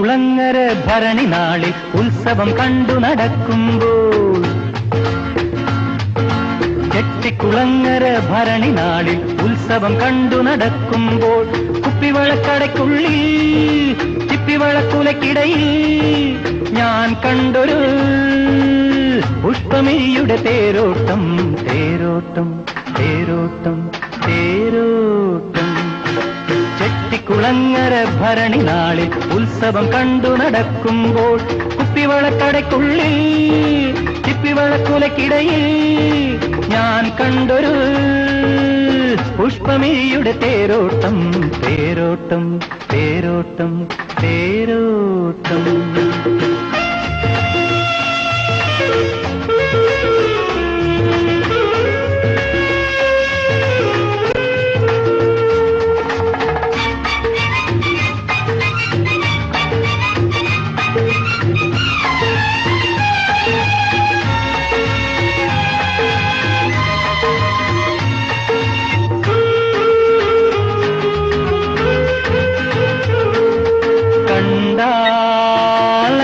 ചെട്ടിക്കുളങ്ങര ഭരണി നാളിൽ ഉത്സവം കണ്ടു നടക്കുമ്പോൾ, ചെട്ടിക്കുളങ്ങര ഭരണി നാളിൽ ഉത്സവം കണ്ടു നടക്കുമ്പോൾ, കുപ്പിവളക്കടയ്ക്കുള്ളിൽ ചിപ്പിവളക്കുലക്കിടയിൽ ഞാൻ കണ്ടൊരു പുഷ്പമിഴിയുടെ തേരോട്ടം തേരോട്ടം തേരോട്ടം തേരോട്ടം. ചെട്ടിക്കുളങ്ങര ഭരണി നാളിൽ ഉത്സവം കണ്ടു നടക്കുമ്പോൾ, കുപ്പിവളക്കടയ്ക്കുള്ളിൽ ചിപ്പിവളക്കുലക്കിടയിൽ ഞാൻ കണ്ടൊരു പുഷ്പമിഴിയുടെ തേരോട്ടം തേരോട്ടം തേരോട്ടം തേരോട്ടം.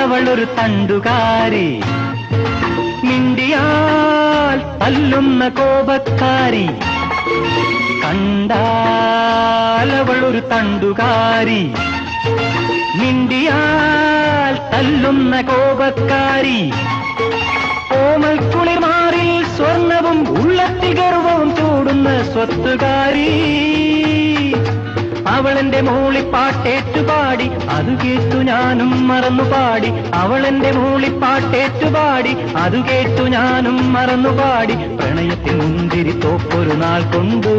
അവളൊരു തണ്ടുകാരി, മിണ്ടിയാൽ തല്ലുന്ന കോപക്കാരി. കണ്ടാലവളൊരു തണ്ടുകാരി, മിണ്ടിയാൽ തല്ലുന്ന കോപക്കാരി. കോമൽ കുളിർമാറിൽ സ്വർണവും ഉള്ളത്തിൽ ഗർവവും ചൂടുന്ന സ്വത്തുകാരി. അവളെന്റെ മൂളിപ്പാട്ടേറ്റുപാടി, അത് കേട്ടു ഞാനും മറന്നുപാടി. അവളെന്റെ മൂളിപ്പാട്ടേറ്റുപാടി, അത് കേട്ടു ഞാനും മറന്നുപാടി. പ്രണയത്തിൻ മുന്തിരി തോപ്പൊരു നാൾ കൊണ്ട്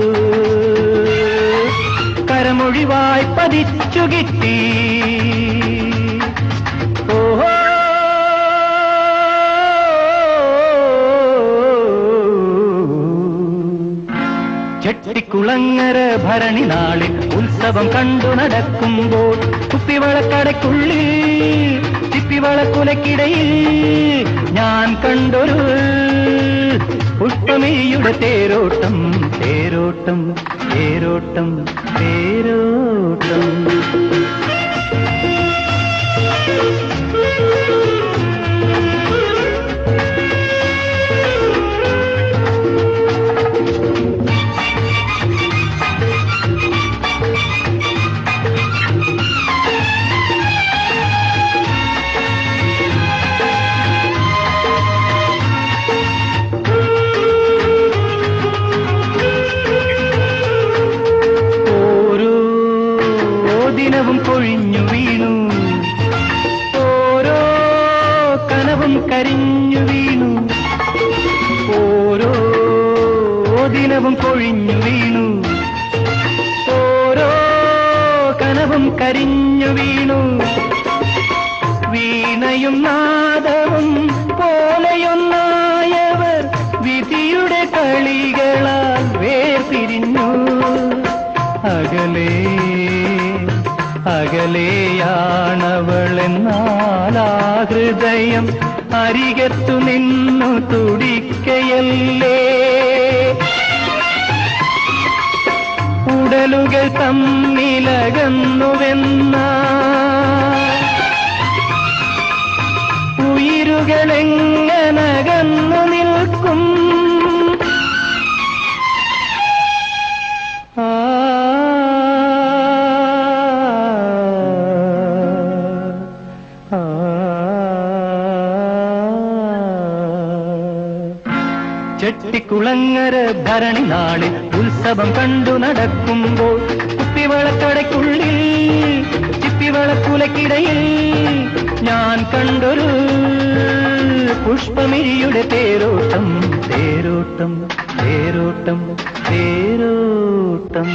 കരമൊഴിവായി പതിച്ചു കിട്ടി. ഓഹോ ചെട്ടിക്കുളങ്ങര ഭരണി നാളിൽ ഉത്സവം കണ്ടു നടക്കുമ്പോൾ, കുപ്പിവളക്കടയ്ക്കുള്ളിൽ ചിപ്പിവളക്കുലക്കിടയിൽ ഞാൻ കണ്ടൊരു പുഷ്പമിഴിയുടെ തേരോട്ടം തേരോട്ടം തേരോട്ടം തേരോട്ടം. ദിനവും കൊഴിഞ്ഞു വീണു, ഓരോ കനവും കരിഞ്ഞു വീണു. ഓരോ ദിനവും കൊഴിഞ്ഞു വീണു, ഓരോ കനവും കരിഞ്ഞു വീണു. വീണയും നാദവും പോലെയൊന്നായവർ വിധിയുടെ കളികളാൽ വേർപിരിഞ്ഞു. അകലേ അകലെയാണവളെന്നാലാ ഹൃദയം അരികത്തു നിന്നു തുടിക്കയല്ലേ. ഉടലുകൾ തമ്മിലകന്നുവെന്ന ഉയിരുകളെങ്ങനകന്നു നിൽക്കും. ചെട്ടിക്കുളങ്ങര ഭരണി നാളിൽ ഉത്സവം കണ്ടു നടക്കുമ്പോൾ, കുപ്പിവളക്കടയ്ക്കുള്ളിൽ ചിപ്പിവളക്കുലക്കിടയിൽ ഞാൻ കണ്ടൊരു പുഷ്പമിഴിയുടെ തേരോട്ടം തേരോട്ടം തേരോട്ടം തേരോട്ടം.